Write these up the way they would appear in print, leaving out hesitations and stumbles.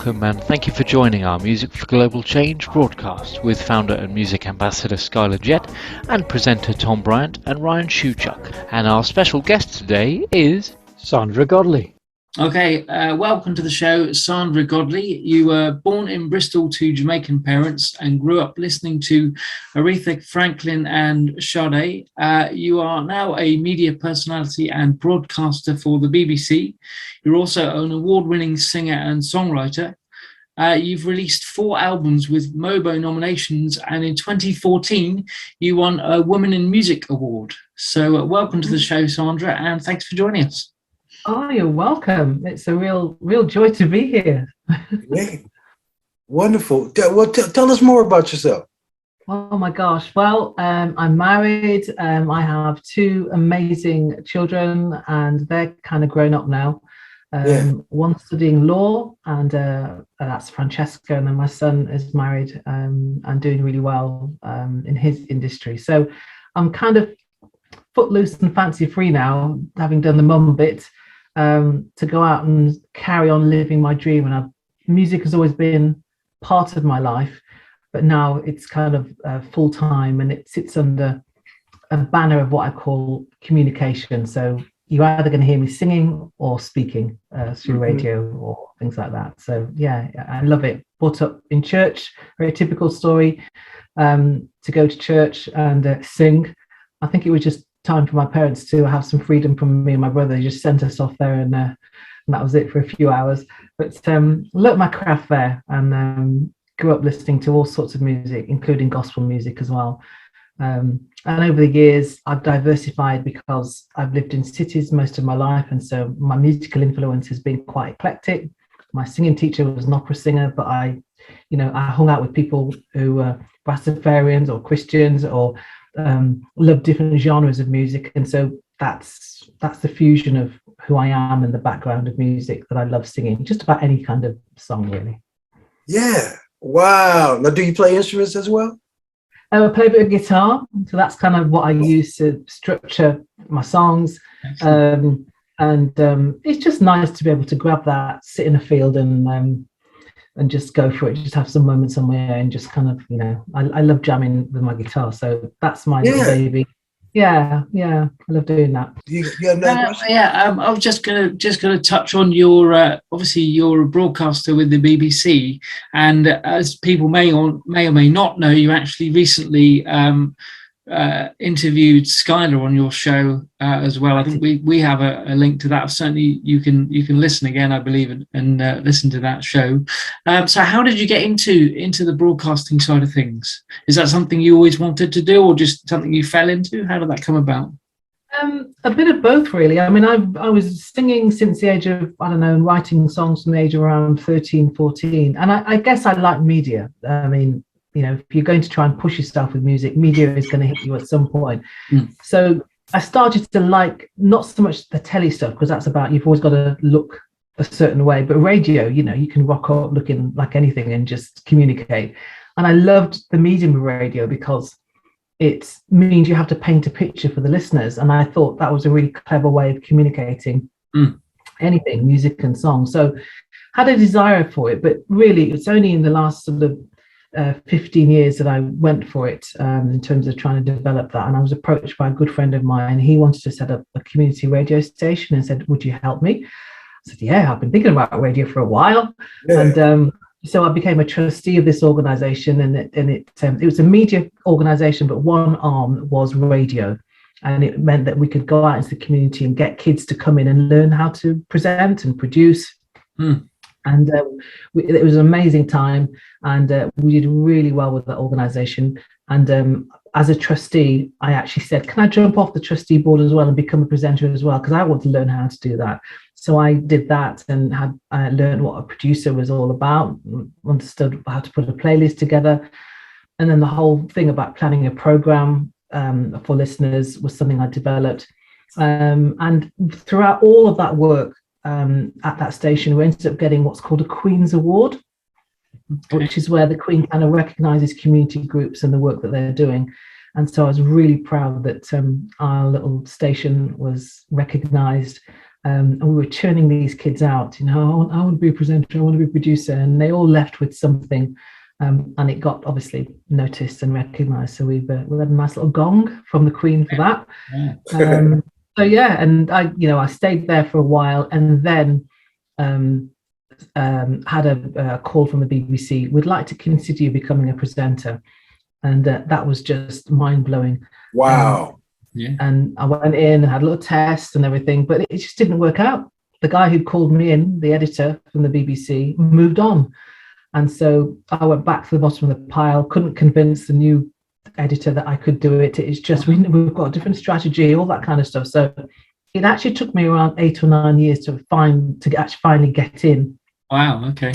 welcome and thank you for joining our Music for Global Change broadcast with founder and music ambassador Skyler Jett and presenter Tom Bryant and Ryan Shewchuk. And our special guest today is Sandra Godley. Okay, welcome to the show, Sandra Godley. You were born in Bristol to Jamaican parents and grew up listening to Aretha Franklin and Sade. You are now a media personality and broadcaster for the BBC. You're also an award-winning singer and songwriter. You've released 4 albums with Mobo nominations, and in 2014, you won a Women in Music Award. So welcome to the show, Sandra, and thanks for joining us. Oh, you're welcome. It's a real joy to be here. Great. Wonderful. Well, tell us more about yourself. Oh my gosh. Well, I'm married. I have 2 amazing children, and they're kind of grown up now. One studying law, and that's Francesco, and then my son is married and doing really well in his industry. So I'm kind of footloose and fancy free now, having done the mum bit. To go out and carry on living my dream. And music has always been part of my life, but now it's kind of full time, and it sits under a banner of what I call communication. So you're either going to hear me singing or speaking through radio or things like that. So yeah, I love it. Brought up in church, very typical story, to go to church and sing. I think it was just time for my parents to have some freedom from me and my brother. They just sent us off there, and that was it for a few hours. But learnt my craft there, and grew up listening to all sorts of music, including gospel music as well. And over the years, I've diversified because I've lived in cities most of my life, and so my musical influence has been quite eclectic. My singing teacher was an opera singer, but I hung out with people who were Rastafarians or Christians or love different genres of music, and so that's the fusion of who I am and the background of music that I love singing, just about any kind of song really. Yeah. Wow. Now, do you play instruments as well? I play a bit of guitar, so that's kind of what I use to structure my songs. And it's just nice to be able to grab that, sit in a field and just go for it, just have some moments on my own, just kind of, I love jamming with my guitar, so that's my little baby. Yeah, I love doing that. I was just gonna touch on your obviously you're a broadcaster with the BBC, and as people may or may not know, you actually recently interviewed Skyler on your show as well. I think we have a link to that. Certainly you can listen again, I believe, and listen to that show. So how did you get into the broadcasting side of things? Is that something you always wanted to do, or just something you fell into? How did that come about? A bit of both, really. I mean, I was singing since the age of, I don't know, and writing songs from the age of around 13, 14. And I guess I like media. I mean, if you're going to try and push yourself with music, media is going to hit you at some point. So I started to like, not so much the telly stuff, because that's about, you've always got to look a certain way, but radio, you can rock up looking like anything and just communicate. And I loved the medium of radio because it means you have to paint a picture for the listeners. And I thought that was a really clever way of communicating anything, music and song. So had a desire for it, but really it's only in the last sort of 15 years that I went for it in terms of trying to develop that. And I was approached by a good friend of mine. He wanted to set up a community radio station and said, would you help me? I said, yeah, I've been thinking about radio for a while. Yeah. And so I became a trustee of this organization, and it was a media organization, but one arm was radio. And it meant that we could go out into the community and get kids to come in and learn how to present and produce. And it was an amazing time, and we did really well with that organisation. And as a trustee, I actually said, can I jump off the trustee board as well and become a presenter as well? Because I want to learn how to do that. So I did that, and I learned what a producer was all about, understood how to put a playlist together. And then the whole thing about planning a programme for listeners was something I developed. And throughout all of that work, at that station, we ended up getting what's called a Queen's Award, which is where the Queen kind of recognises community groups and the work that they're doing. And so I was really proud that our little station was recognised And we were churning these kids out, I want to be a presenter, I want to be a producer, and they all left with something, and it got obviously noticed and recognized. So we had a nice little gong from the Queen for that. So yeah, and I stayed there for a while, and then had a call from the BBC. We'd like to consider you becoming a presenter, and that was just mind-blowing. Wow. Yeah. And I went in and had a little test and everything, but it just didn't work out. The guy who called me in, the editor from the BBC, moved on. And so I went back to the bottom of the pile, couldn't convince the new editor that I could do it. It's just, we've got a different strategy, all that kind of stuff. So it actually took me around 8 or 9 years to actually finally get in. Wow, okay.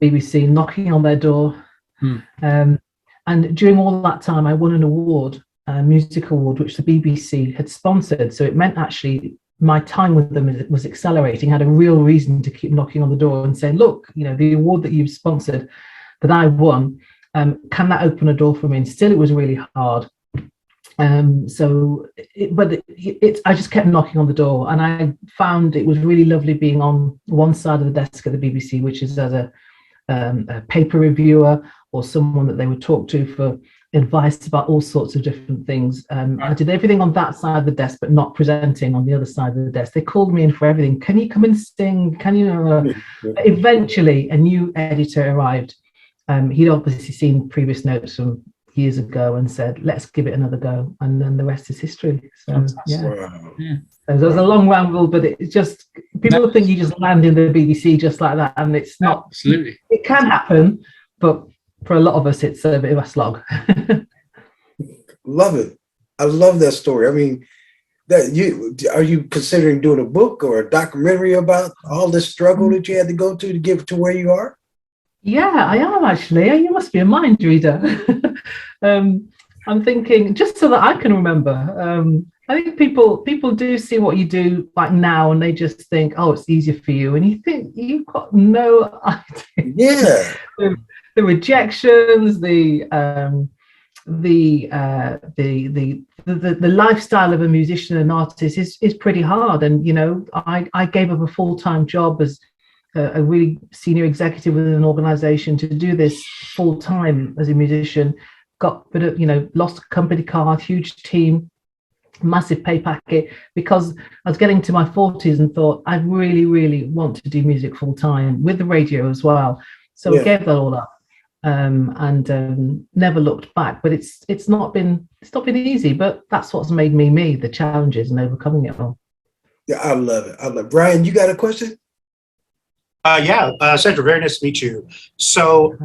BBC, knocking on their door. And during all that time, I won an award, a music award, which the BBC had sponsored. So it meant actually my time with them was accelerating. I had a real reason to keep knocking on the door and saying, look, the award that you've sponsored that I won, can that open a door for me? And still it was really hard. I just kept knocking on the door, and I found it was really lovely being on one side of the desk at the BBC, which is as a paper reviewer or someone that they would talk to for advice about all sorts of different things. I did everything on that side of the desk, but not presenting on the other side of the desk. They called me in for everything. Can you come and sing? Can you? Eventually, a new editor arrived. He'd obviously seen previous notes from years ago and said, let's give it another go. And then the rest is history. So, yeah. Wow. So there's a long ramble, but it's just, people think you just land in the BBC just like that. And it's not. Absolutely. It can happen, but for a lot of us, it's a bit of a slog. Love it. I love that story. I mean, are you considering doing a book or a documentary about all this struggle that you had to go to get to where you are? Yeah, I am actually. You must be a mind reader. I'm thinking, just so that I can remember. I think people do see what you do like now, and they just think, oh, it's easier for you, and you think you've got no idea. Yeah. The rejections, the lifestyle of a musician and artist is pretty hard. And I gave up a full-time job as a really senior executive within an organization to do this full-time as a musician. Lost a company car, huge team, massive pay packet, because I was getting to my 40s and thought I really, really want to do music full-time with the radio as well. So I gave that all up. And never looked back, but it's not been easy, but that's what's made me, the challenges and overcoming it all. Yeah, I love it. Brian, you got a question? Sandra, very nice to meet you. So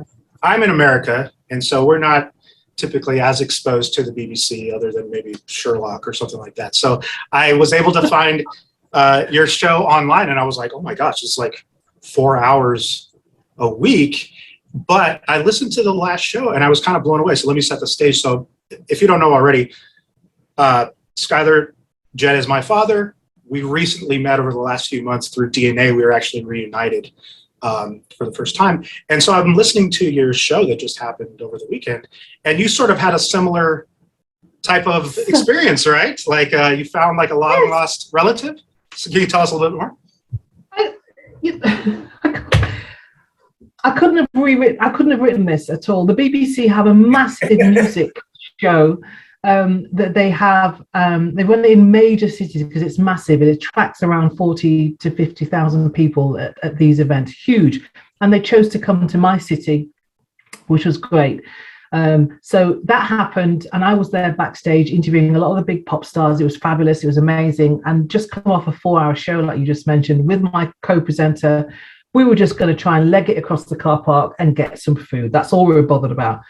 I'm in America, and so we're not typically as exposed to the BBC other than maybe Sherlock or something like that. So I was able to find your show online, and I was like, oh my gosh, it's like 4 hours a week. But I listened to the last show and I was kind of blown away. So let me set the stage. So if you don't know already, Skyler Jett is my father. We recently met over the last few months through DNA. We were actually reunited for the first time. And so I'm listening to your show that just happened over the weekend. And you sort of had a similar type of experience, right? Like you found like a long lost relative. So can you tell us a little bit more? I couldn't have written this at all. The BBC have a massive music show that they have. They run it in major cities because it's massive. It attracts around 40 to 50,000 people at these events. Huge. And they chose to come to my city, which was great. So that happened, and I was there backstage interviewing a lot of the big pop stars. It was fabulous. It was amazing. And just come off a 4-hour show, like you just mentioned, with my co-presenter. We were just going to try and leg it across the car park and get some food. That's all we were bothered about.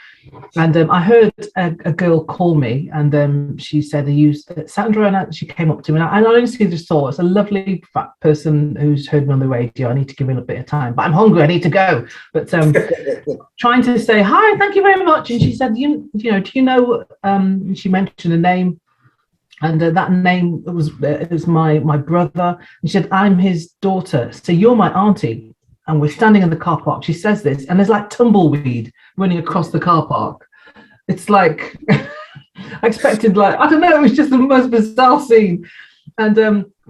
And I heard a girl call me, and she said, "Are you Sandra?" And she came up to me, and I honestly just thought, it's a lovely fat person who's heard me on the radio. I need to give her a bit of time, but I'm hungry. I need to go. But trying to say hi, thank you very much. And she said, "Do you know?" She mentioned a name. And that name was my brother. And she said, "I'm his daughter. So you're my auntie." And we're standing in the car park. She says this, and there's like tumbleweed running across the car park. It's like, I expected, like, I don't know, it was just the most bizarre scene. And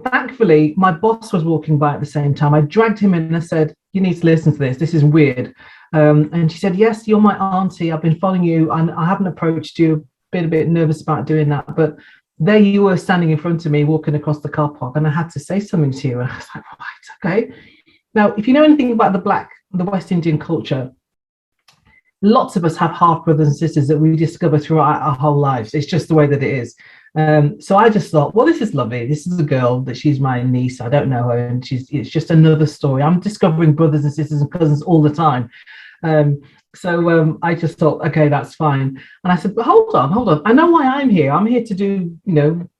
thankfully, my boss was walking by at the same time. I dragged him in and I said, "You need to listen to this. This is weird." And she said, "Yes, you're my auntie. I've been following you and I haven't approached you. Been a bit nervous about doing that. But there you were standing in front of me, walking across the car park, and I had to say something to you." And I was like, "Right, okay." Now, if you know anything about the West Indian culture, lots of us have half brothers and sisters that we discover throughout our whole lives. It's just the way that it is. So I just thought, well, this is lovely. This is a girl that she's my niece. I don't know her, and it's just another story. I'm discovering brothers and sisters and cousins all the time. So I just thought, okay, that's fine. And I said, but hold on. I know why I'm here. I'm here to do,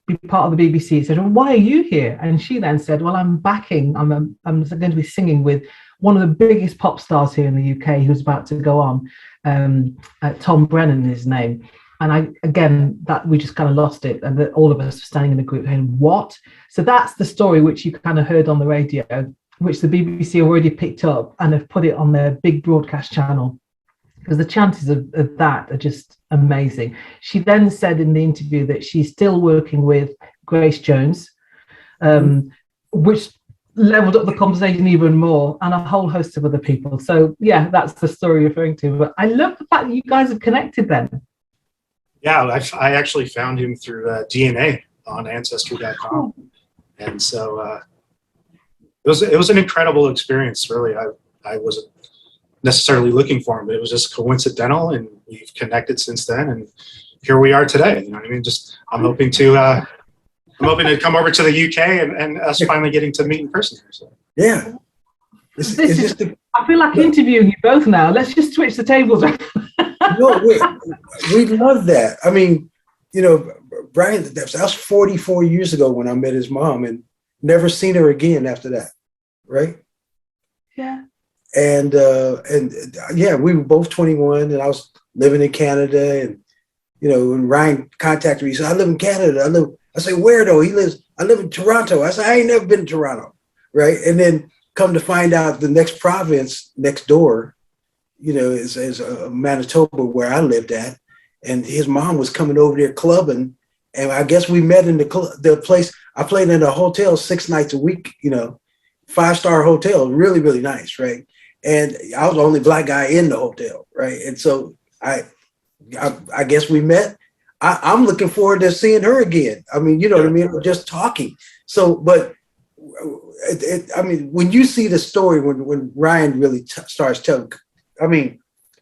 be part of the BBC. I said, well, why are you here? And she then said, well, I'm going to be singing with one of the biggest pop stars here in the UK who's about to go on. Tom Brennan is his name. And we just kind of lost it. And all of us were standing in a group saying, what? So that's the story which you kind of heard on the radio, which the BBC have already picked up and have put it on their big broadcast channel. Because the chances of that are just amazing. She then said in the interview that she's still working with Grace Jones, which leveled up the conversation even more, and a whole host of other people. So yeah, that's the story you're referring to. But I love the fact that you guys have connected then. Yeah, I actually found him through DNA on Ancestry.com. And so it was an incredible experience, really. I wasn't necessarily looking for him, but it was just coincidental, and we've connected since then, and here we are today. You know what I mean? I'm hoping to come over to the UK and us finally getting to meet in person here. So. Yeah. I feel like interviewing you both now. Let's just switch the tables. No, we love that. I mean, Bryant, that was 44 years ago when I met his mom, and never seen her again after that, right? Yeah. And yeah, we were both 21, and I was living in Canada, and when Ryan contacted me, he said, "I live in Canada. I say, "Where though?" I live in Toronto. I said, "I ain't never been to Toronto," right? And then come to find out, the next province next door, is Manitoba, where I lived at, and his mom was coming over there clubbing, and I guess we met in the place. I played in a hotel 6 nights a week, 5-star hotel, really, really nice, right? And I was the only Black guy in the hotel, right? And so I guess we met. I'm looking forward to seeing her again. I mean, you know what I mean? We're just talking. So, but I mean, when you see the story, when Ryan really starts telling, I mean,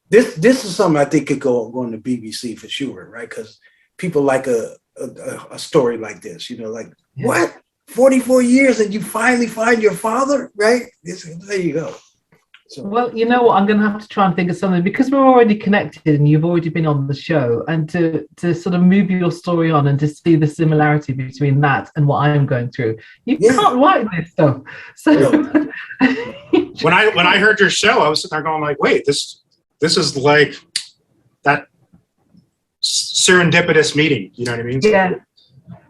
this is something I think could go on the BBC for sure, right? Because people like a story like this, what? 44 years and you finally find your father, right? There you go. So. Well, you know what? I'm going to have to try and think of something, because we're already connected and you've already been on the show, and to sort of move your story on and to see the similarity between that and what I'm going through. You can't write this stuff. So when I heard your show, I was sitting there going like, wait, this is like that serendipitous meeting. You know what I mean? Yeah.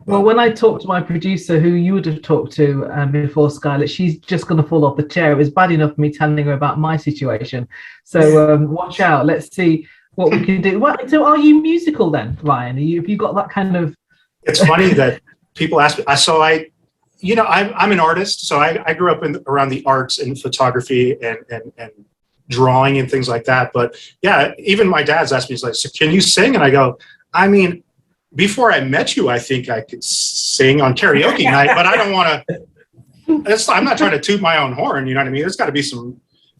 Well, when I talked to my producer, who you would have talked to before, Skyler, she's just going to fall off the chair. It was bad enough for me telling her about my situation. So watch out. Let's see what we can do. So are you musical then, Ryan? Have you got that kind of... It's funny that people ask me. So I'm an artist. So I grew up around the arts and photography and drawing and things like that. But yeah, even my dad's asked me, he's like, "So can you sing?" And I go, I mean, before I met you, I think I could sing on karaoke night, but I don't want to. I'm not trying to toot my own horn. You know what I mean? There's got to be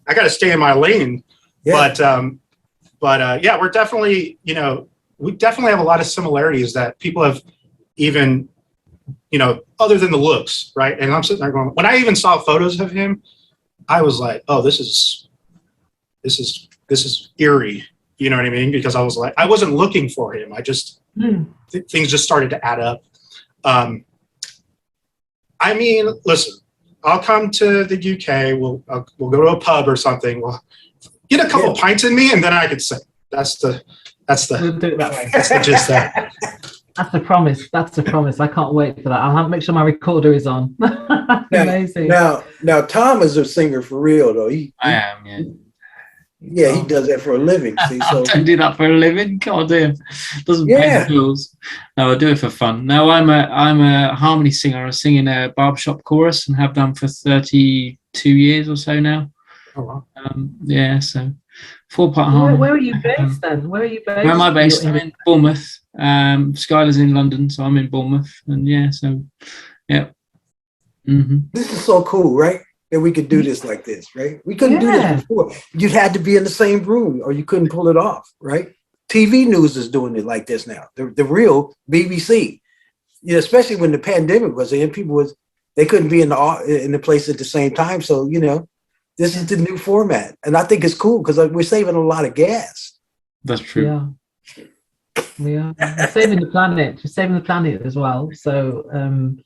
I got to stay in my lane. Yeah. But yeah, we're definitely, we definitely have a lot of similarities that people have even, other than the looks, right? And I'm sitting there going, when I even saw photos of him, I was like, oh, this is eerie. You know what I mean? Because I was like, I wasn't looking for him. I just, things just started to add up. I mean, listen, I'll come to the UK. We'll go to a pub or something. We'll get a couple pints in me, and then I could sing. That's the We'll do it that way. That's the gist there. That's the promise. That's the promise. I can't wait for that. I'll have to make sure my recorder is on. Amazing. Now, Tom is a singer for real, though. I am, yeah. Yeah, he does that for a living. See, so I don't do that for a living. God damn, doesn't pay yeah. the bills. No, I do it for fun. No, I'm a harmony singer. I sing in a barbershop chorus and have done for 32 years or so now. Oh, wow. Yeah, so 4-part harmony. Where are you based then? Where are you based? Where am I based? I'm in Bournemouth. Skyler's in London, so I'm in Bournemouth. And yeah, so yeah. Mm-hmm. This is so cool, right? That we could do this like this, right? We couldn't do this before. You'd had to be in the same room or you couldn't pull it off, right? TV news is doing it like this now. The real BBC, you know, especially when the pandemic was in, they couldn't be in the place at the same time. So, you know, this is the new format. And I think it's cool because we're saving a lot of gas. That's true. Yeah. We're saving the planet. We're saving the planet as well. So,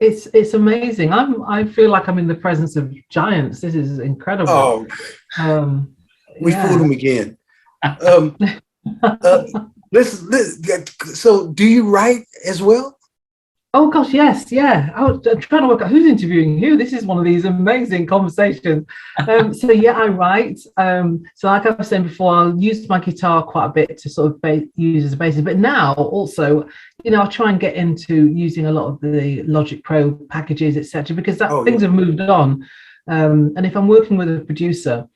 it's amazing. I feel like I'm in the presence of giants. This is incredible. Oh, we fooled them again. So, do you write as well? Oh gosh, yes, yeah. I was trying to work out who's interviewing who. This is one of these amazing conversations. So yeah, I write. So like I was saying before, I'll use my guitar quite a bit to sort of use as a basis. But now also, you know, I'll try and get into using a lot of the Logic Pro packages, etc. Because things have moved on. And if I'm working with a producer,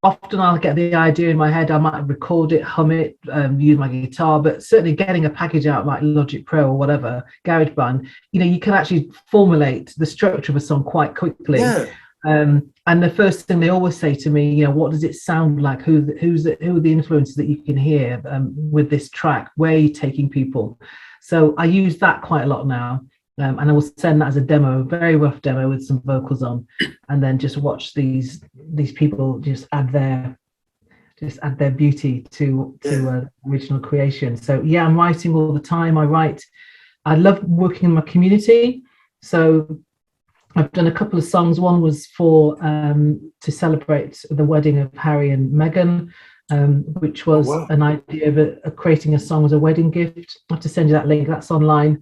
often I'll get the idea in my head. I might record it, hum it, use my guitar, but certainly getting a package out like Logic Pro or whatever, GarageBand, you know, you can actually formulate the structure of a song quite quickly. Yeah. And the first thing they always say to me, you know, what does it sound like? Who are the influences that you can hear with this track? Where are you taking people? So I use that quite a lot now. And I will send that as a demo, a very rough demo with some vocals on, and then just watch these people just add their beauty to original creation. So yeah, I'm writing all the time. I love working in my community. So I've done a couple of songs. One was for to celebrate the wedding of Harry and Meghan, which was an idea of creating a song as a wedding gift. I have to send you that link. That's online.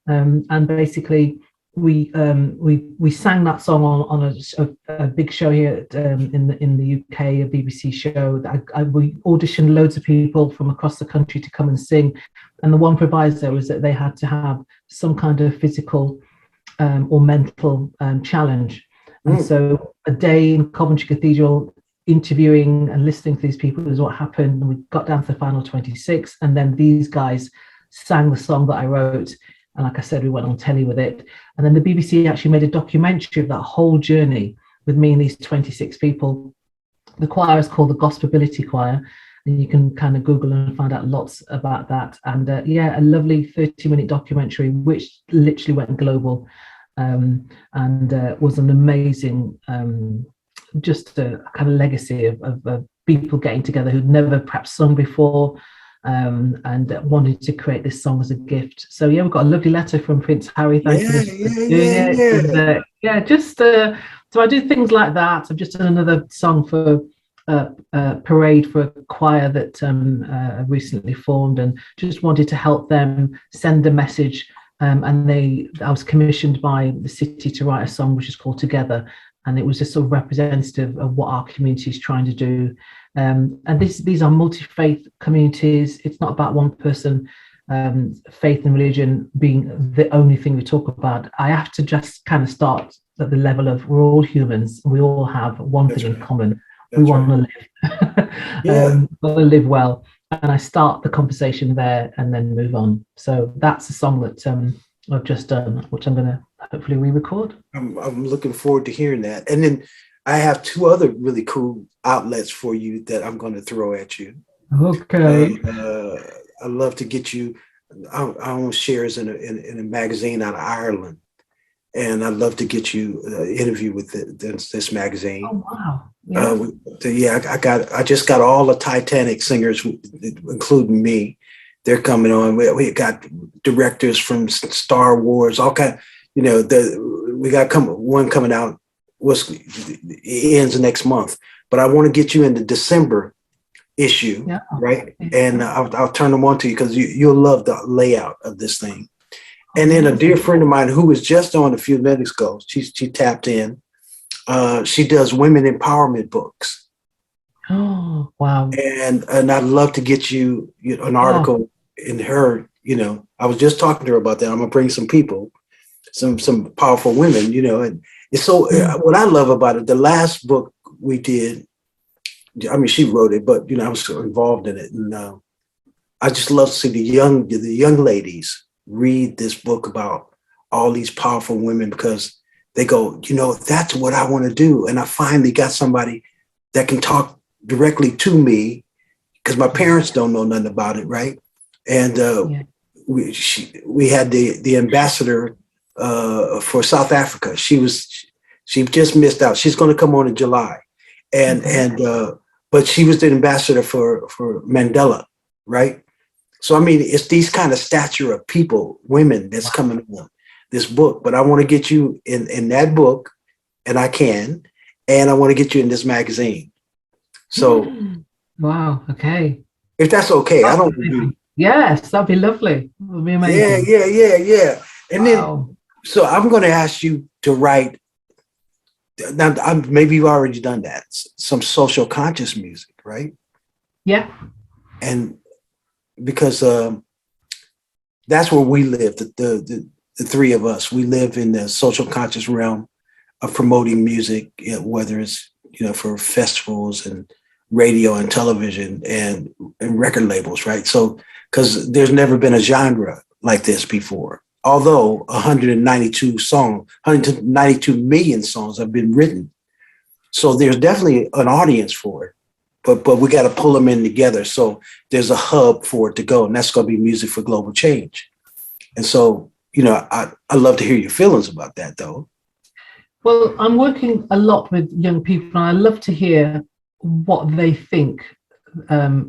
And basically, we sang that song on a big show here in the UK, a BBC show. We auditioned loads of people from across the country to come and sing, and the one proviso was that they had to have some kind of physical or mental challenge. And so a day in Coventry Cathedral interviewing and listening to these people is what happened. And we got down to the final 26, and then these guys sang the song that I wrote. And like I said, we went on telly with it. And then the BBC actually made a documentary of that whole journey with me and these 26 people. The choir is called the Gospelability Choir. And you can kind of Google and find out lots about that. And a lovely 30-minute documentary, which literally went global and was an amazing, just a kind of legacy of people getting together who'd never perhaps sung before. And wanted to create this song as a gift. So yeah, we've got a lovely letter from Prince Harry. Thank you for doing it. So I do things like that. I've just done another song for a parade for a choir that recently formed, and just wanted to help them send a message. And I was commissioned by the city to write a song which is called Together, and it was just sort of representative of what our community is trying to do. And these are multi-faith communities. It's not about one person, faith and religion being the only thing we talk about. I have to just kind of start at the level of we're all humans. We all have one thing in common. We want to live, want to live well. And I start the conversation there and then move on. So that's a song that I've just done, which I'm going to hopefully re-record. I'm looking forward to hearing that. And then I have two other really cool outlets for you that I'm going to throw at you. Okay. I'd love to get you. I own shares in a magazine out of Ireland, and I'd love to get you an interview with this magazine. Oh wow! Yeah. I just got all the Titanic singers, including me. They're coming on. We got directors from Star Wars, all kind. You know, we got one coming out. It ends next month, but I want to get you in the December issue, right? And I'll turn them on to you because you'll love the layout of this thing. And then a dear friend of mine who was just on a few minutes ago, she tapped in. She does women empowerment books. Oh, wow. And I'd love to get you, an article in her. I was just talking to her about that. I'm gonna bring some people, some powerful women, and it's so. What I love about it, the last book we did, I mean, she wrote it, but I was so involved in it, and I just love to see the young ladies read this book about all these powerful women, because they go, that's what I want to do, and I finally got somebody that can talk directly to me, because my parents don't know nothing about it, right? And we had the ambassador for South Africa. She just missed out. She's going to come on in July, but she was the ambassador for Mandela, right? So I mean, it's these kind of stature of people, women, that's coming on this book. But I want to get you in that book, and I want to get you in this magazine. So, wow, okay. If that's okay, I don't. Yes, that'd be lovely. That would be amazing. Yeah. And then, so I'm going to ask you to write. Now, maybe you've already done that. Some social conscious music, right? Yeah. And because that's where we live. The three of us, we live in the social conscious realm of promoting music, whether it's for festivals and radio and television and record labels, right? So, because there's never been a genre like this before. Although 192 million songs have been written, so there's definitely an audience for it. But we got to pull them in together. So there's a hub for it to go, and that's going to be Music for Global Change. And so, I love to hear your feelings about that, though. Well, I'm working a lot with young people, and I love to hear what they think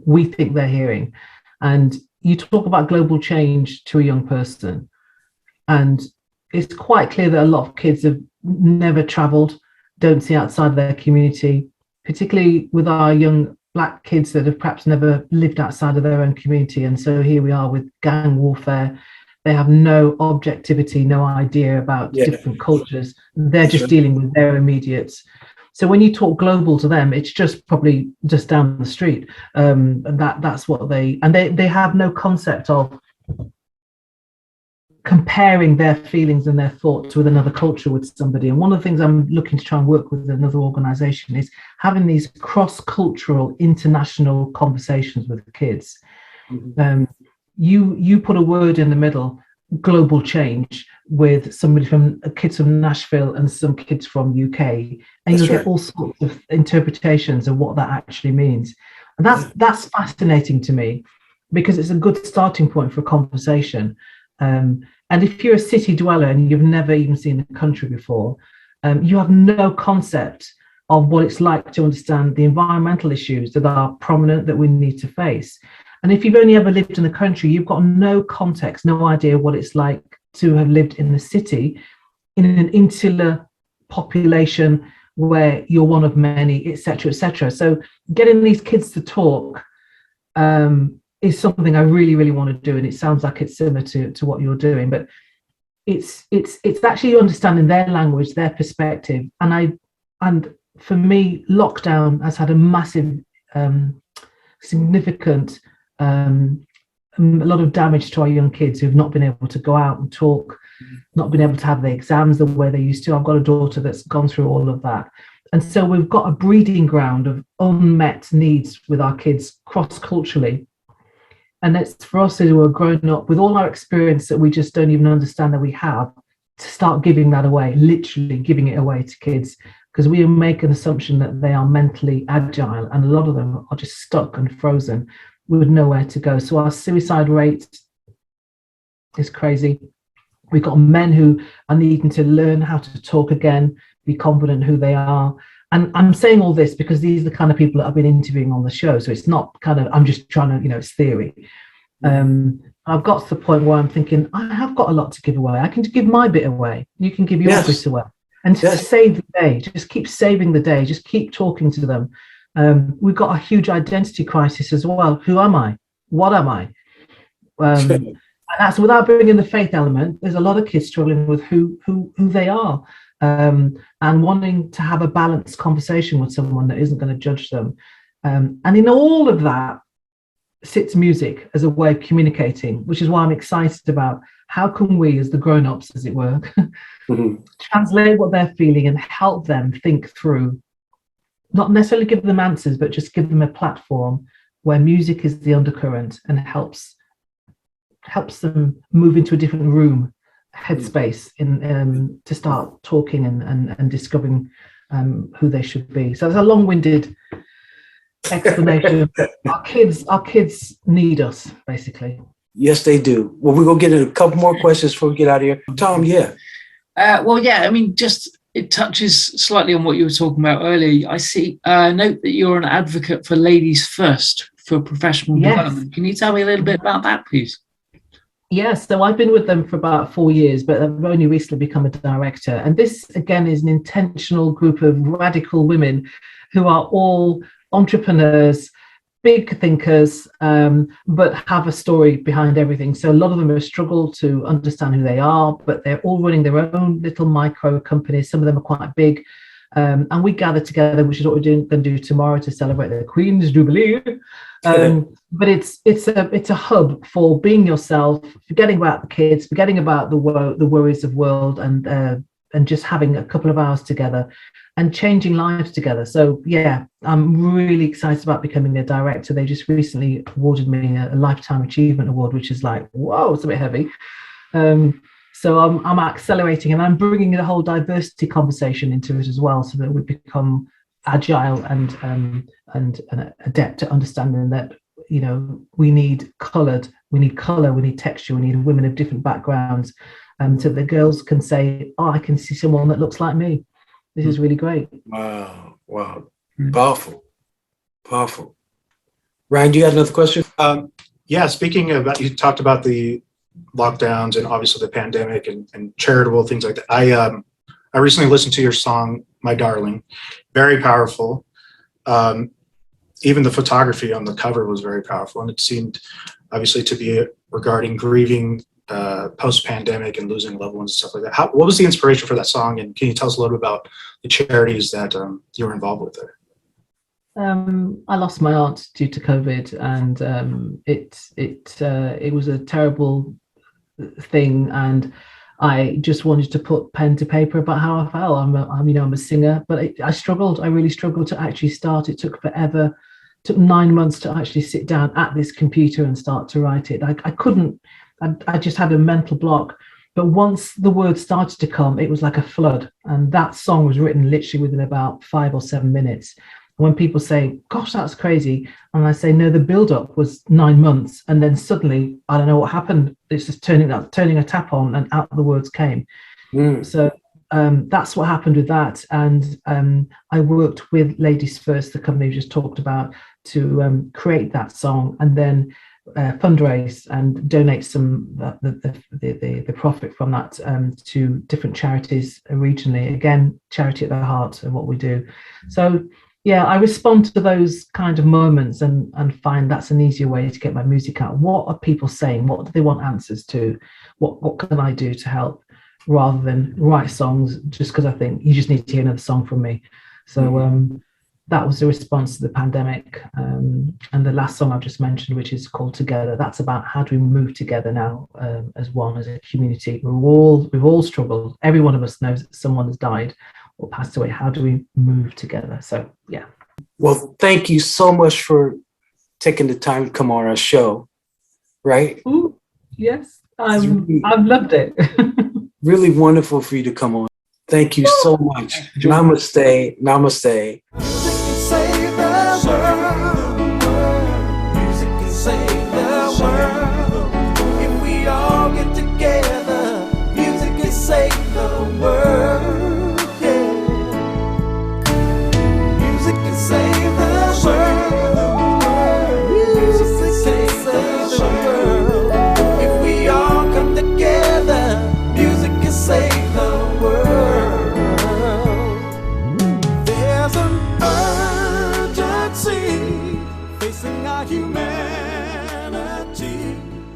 we think they're hearing. And you talk about global change to a young person, and it's quite clear that a lot of kids have never traveled, don't see outside their community, particularly with our young Black kids that have perhaps never lived outside of their own community. And so here we are with gang warfare. They have no objectivity, no idea about different cultures. They're just dealing with their immediates. So when you talk global to them, it's just probably just down the street. And that's what they have no concept of comparing their feelings and their thoughts with another culture, with somebody. And one of the things I'm looking to try and work with another organization is having these cross-cultural international conversations with the kids. Mm-hmm. You put a word in the middle, global change, with somebody from kids from Nashville and some kids from UK, and you'll get all sorts of interpretations of what that actually means. And that's fascinating to me, because it's a good starting point for a conversation. And if you're a city dweller and you've never even seen the country before, you have no concept of what it's like to understand the environmental issues that are prominent that we need to face. And if you've only ever lived in the country, you've got no context, no idea what it's like to have lived in the city, in an insular population where you're one of many, etc., etc. So getting these kids to talk is something I really, really want to do. And it sounds like it's similar to what you're doing, but it's actually understanding their language, their perspective. And for me, lockdown has had a massive, significant, a lot of damage to our young kids who've not been able to go out and talk, not been able to have the exams the way they used to. I've got a daughter that's gone through all of that. And so we've got a breeding ground of unmet needs with our kids cross-culturally. And it's for us who are growing up with all our experience that we just don't even understand that we have, to start giving that away, literally giving it away to kids, because we make an assumption that they are mentally agile, and a lot of them are just stuck and frozen with nowhere to go. So our suicide rate is crazy. We've got men who are needing to learn how to talk again, be confident who they are. And I'm saying all this because these are the kind of people that I've been interviewing on the show. So it's not kind of, I'm just trying to, it's theory. I've got to the point where I'm thinking, I have got a lot to give away. I can give my bit away. You can give your bit away. And to save the day, just keep saving the day, just keep talking to them. We've got a huge identity crisis as well. Who am I? What am I? And that's without bringing the faith element. There's a lot of kids struggling with who they are, and wanting to have a balanced conversation with someone that isn't going to judge them. And in all of that sits music as a way of communicating, which is why I'm excited about how can we, as the grown-ups, as it were, translate what they're feeling and help them think through, not necessarily give them answers, but just give them a platform where music is the undercurrent and helps them move into a different room, headspace, to start talking and discovering who they should be. So it's a long-winded explanation. Our kids need us, basically. Yes, they do. Well, we're going to get a couple more questions before we get out of here. Tom, yeah. I mean, just it touches slightly on what you were talking about earlier. I see, note that you're an advocate for Ladies First for professional development. Can you tell me a little bit about that, please? Yes, so I've been with them for about 4 years, but I've only recently become a director. And this, again, is an intentional group of radical women who are all entrepreneurs, big thinkers, but have a story behind everything. So a lot of them have struggled to understand who they are, but they're all running their own little micro companies. Some of them are quite big. And we gather together, which is what we're going to do tomorrow to celebrate the Queen's Jubilee. But it's a hub for being yourself, forgetting about the kids, forgetting about the worries of world, and just having a couple of hours together and changing lives together. So yeah, I'm really excited about becoming their director. They just recently awarded me a Lifetime Achievement Award, which is like, whoa, it's a bit heavy. So I'm accelerating, and I'm bringing the whole diversity conversation into it as well, so that we become agile and adept at understanding that, you know, we need color, we need texture, we need women of different backgrounds, so the girls can say, oh, I can see someone that looks like me. This is really great. Wow. Powerful. Ryan, do you have another question? Speaking about, you talked about the lockdowns and obviously the pandemic and charitable things like that. I recently listened to your song, My Darling, very powerful. Even the photography on the cover was very powerful, and it seemed obviously to be regarding grieving post-pandemic and losing loved ones and stuff like that. What was the inspiration for that song, and can you tell us a little bit about the charities that you were involved with there? I lost my aunt due to COVID, and it was a terrible thing, and I just wanted to put pen to paper about how I felt. I'm a singer, but I really struggled to actually start. It took forever. It took 9 months to actually sit down at this computer and start to write it. I couldn't. I just had a mental block. But once the words started to come, it was like a flood. And that song was written literally within about 5 or 7 minutes. When people say, gosh, that's crazy, and I say, no, the build-up was 9 months, and then suddenly, I don't know what happened. It's just turning a tap on, and out the words came. So that's what happened with that. And I worked with Ladies First, the company we just talked about, to create that song, and then fundraise and donate some the profit from that to different charities regionally. Again, charity at the heart of what we do. So yeah, I respond to those kind of moments and find that's an easier way to get my music out. What are people saying? What do they want answers to? What can I do to help, rather than write songs just because I think you just need to hear another song from me. So that was the response to the pandemic. And the last song I've just mentioned, which is called Together, that's about how do we move together now as one, as a community. We've all struggled. Every one of us knows that someone has died or passed away. How do we move together? So yeah. Well, thank you so much for taking the time to come on our show. Right? Ooh, yes, I've loved it. Really wonderful for you to come on. Thank you so much. Namaste. Namaste.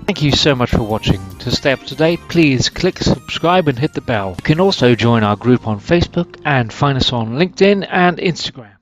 Thank you so much for watching. To stay up to date, please click subscribe and hit the bell. You can also join our group on Facebook and find us on LinkedIn and Instagram.